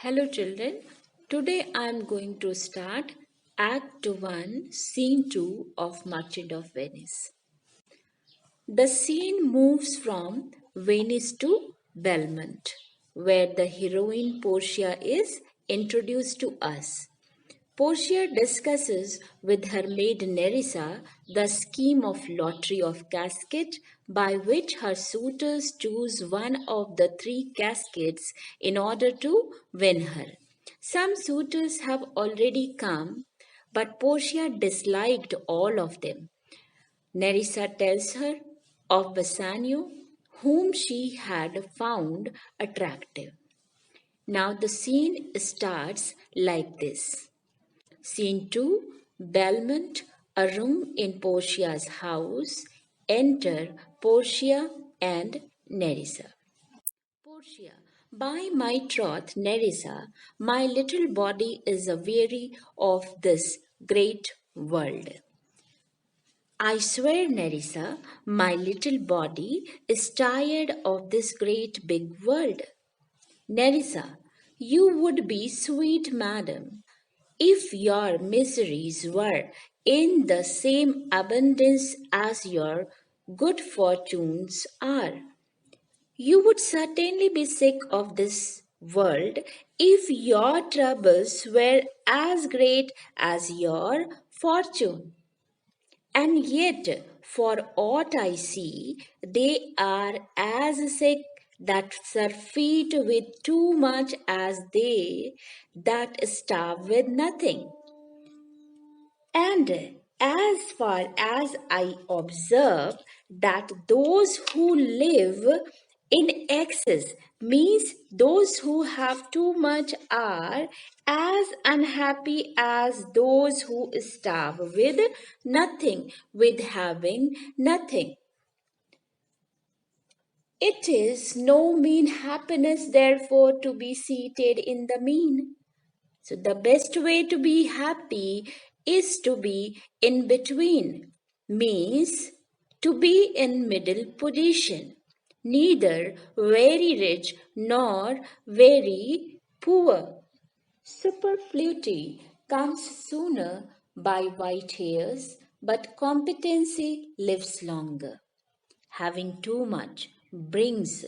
Hello children, today I am going to start Act 1, Scene 2 of Merchant of Venice. The scene moves from Venice to Belmont, where the heroine Portia is introduced to us. Portia discusses with her maid Nerissa the scheme of lottery of casket by which her suitors choose one of the three caskets in order to win her. Some suitors have already come, but Portia disliked all of them. Nerissa tells her of Bassanio, whom she had found attractive. Now the scene starts like this. Scene 2, Belmont, a room in Portia's house. Enter Portia and Nerissa. Portia, by my troth, Nerissa, my little body is aweary of this great world. I swear, Nerissa, my little body is tired of this great big world. Nerissa, you would be sweet, madam, if your miseries were in the same abundance as your good fortunes are. You would certainly be sick of this world if your troubles were as great as your fortune. And yet, for aught I see, they are as sick that surfeit with too much as they that starve with nothing. And as far as I observe that those who live in excess means those who have too much are as unhappy as those who starve with nothing, with having nothing. It is no mean happiness, therefore, to be seated in the mean. So, the best way to be happy is to be in between, means to be in middle position, neither very rich nor very poor. Superfluity comes sooner by white hairs, but competency lives longer. Having too much brings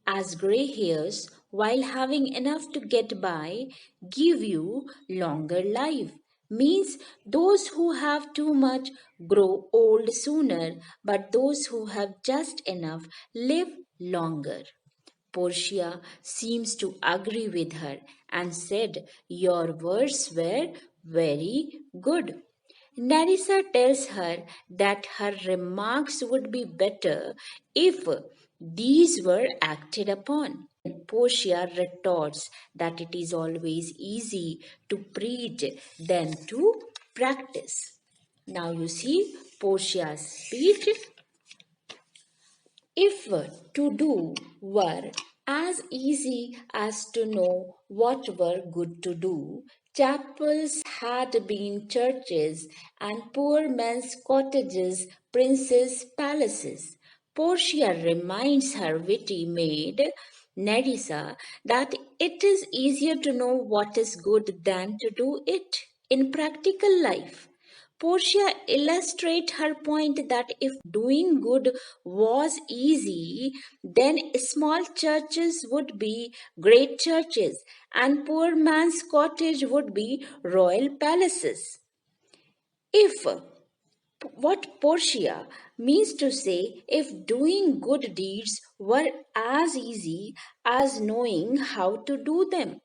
as gray hairs, while having enough to get by give you longer life. Means those who have too much grow old sooner, but those who have just enough live longer. Portia seems to agree with her and said, your words were very good. Nerissa tells her that her remarks would be better if these were acted upon. Portia retorts that it is always easy to preach than to practice. Now you see Portia's speech. If to do were as easy as to know what were good to do, chapels had been churches and poor men's cottages princes' palaces. Portia reminds her witty maid, Nerissa, that it is easier to know what is good than to do it in practical life. Portia illustrates her point that if doing good was easy, then small churches would be great churches and poor man's cottage would be royal palaces. If what Portia means to say, if doing good deeds were as easy as knowing how to do them,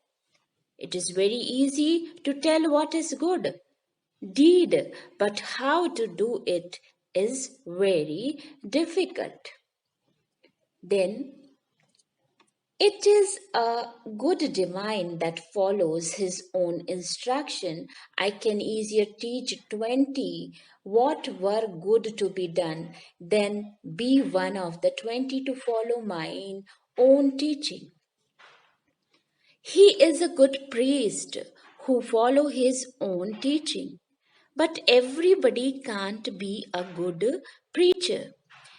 it is very easy to tell what is good deed, but how to do it is very difficult. Then it is a good divine that follows his own instruction. I can easier teach 20 what were good to be done than be one of the 20 to follow my own teaching. He is a good priest who follow his own teaching. But everybody can't be a good preacher.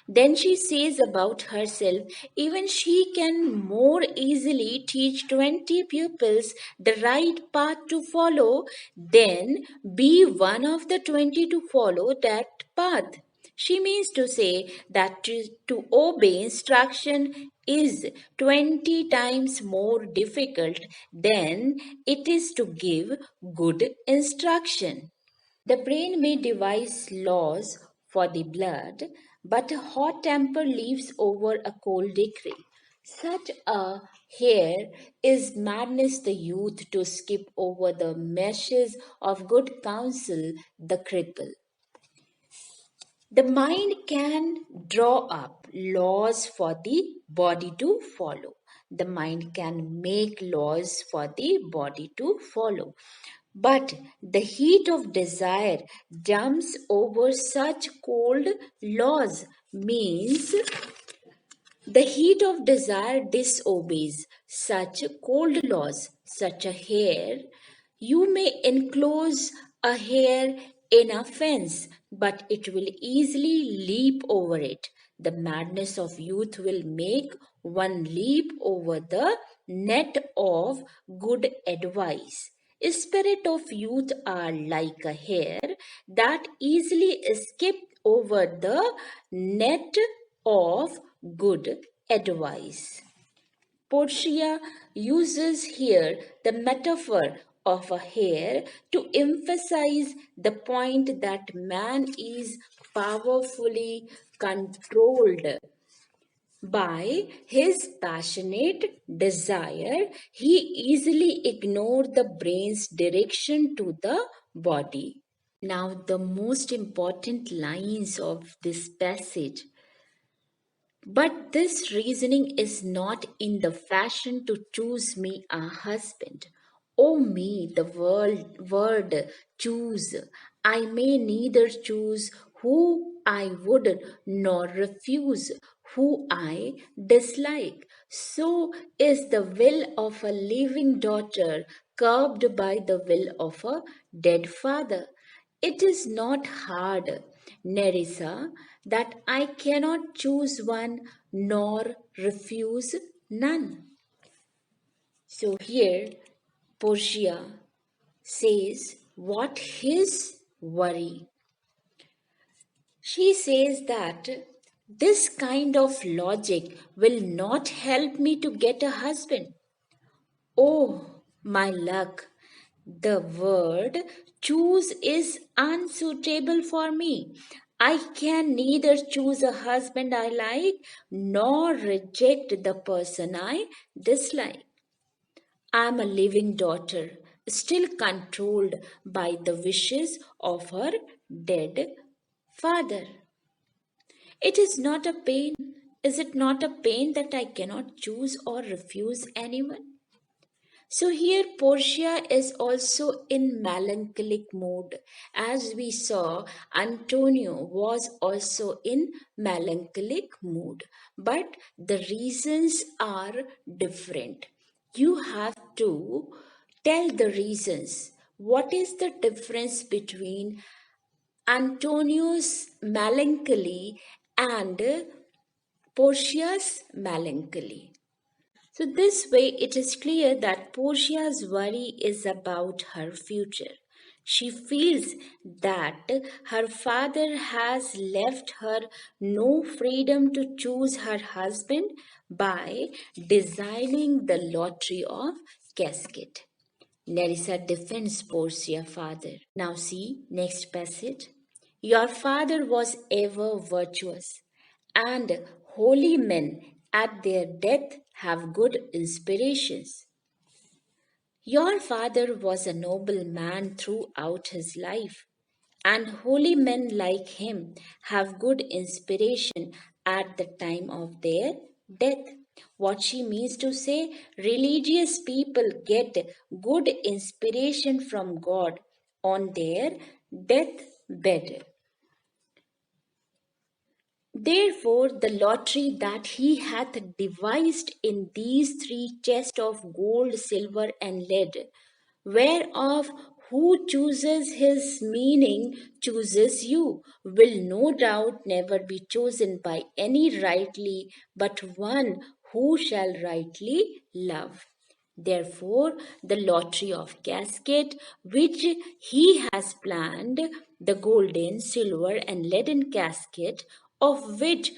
Then she says about herself, even she can more easily teach 20 pupils the right path to follow than be one of the 20 to follow that path. She means to say that to obey instruction is 20 times more difficult than it is to give good instruction. The brain may devise laws for the blood, but a hot temper leaves over a cold decree. Such a hair is madness the youth to skip over the meshes of good counsel the cripple. The mind can draw up laws for the body to follow. The mind can make laws for the body to follow. But the heat of desire jumps over such cold laws, means the heat of desire disobeys such cold laws, such a hare. You may enclose a hare in a fence, but it will easily leap over it. The madness of youth will make one leap over the net of good advice. Spirit of youth are like a hare that easily escape over the net of good advice. Portia uses here the metaphor of a hare to emphasize the point that man is powerfully controlled by his passionate desire. He easily ignored the brain's direction to the body. Now, the most important lines of this passage. But this reasoning is not in the fashion to choose me a husband. O me, the word choose. I may neither choose who I would nor refuse who I dislike. So is the will of a living daughter curbed by the will of a dead father. It is not hard, Nerissa, that I cannot choose one nor refuse none. So here, Portia says, what his worry? She says that this kind of logic will not help me to get a husband. Oh, my luck! The word choose is unsuitable for me. I can neither choose a husband I like nor reject the person I dislike. I am a living daughter, still controlled by the wishes of her dead father. It is not a pain. Is it not a pain that I cannot choose or refuse anyone? So here Portia is also in melancholic mood. As we saw, Antonio was also in melancholic mood. But the reasons are different. You have to tell the reasons. What is the difference between Antonio's melancholy and Portia's melancholy? So, this way, it is clear that Portia's worry is about her future. She feels that her father has left her no freedom to choose her husband by designing the lottery of casket. Nerissa defends Portia's father. Now, see next passage. Your father was ever virtuous, and holy men at their death have good inspirations. Your father was a noble man throughout his life, and holy men like him have good inspiration at the time of their death. What she means to say, religious people get good inspiration from God on their deathbed. Therefore, the lottery that he hath devised in these three chests of gold, silver, and lead, whereof who chooses his meaning chooses you, will no doubt never be chosen by any rightly, but one who shall rightly love. Therefore, the lottery of casket which he has planned, the golden, silver, and leaden casket, of which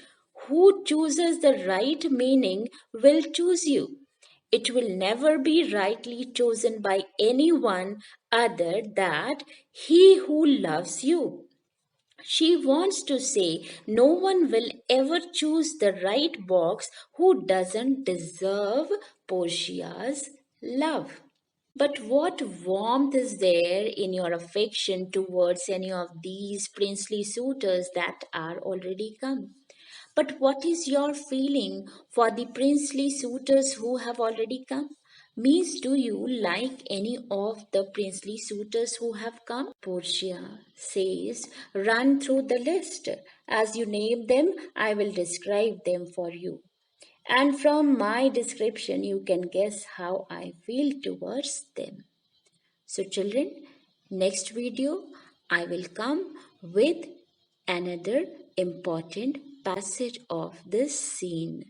who chooses the right meaning will choose you. It will never be rightly chosen by anyone other than he who loves you. She wants to say no one will ever choose the right box who doesn't deserve Portia's love. But what warmth is there in your affection towards any of these princely suitors that are already come? But what is your feeling for the princely suitors who have already come? Means, do you like any of the princely suitors who have come? Portia says, run through the list. As you name them, I will describe them for you. And from my description, you can guess how I feel towards them. So, children, next video I will come with another important passage of this scene.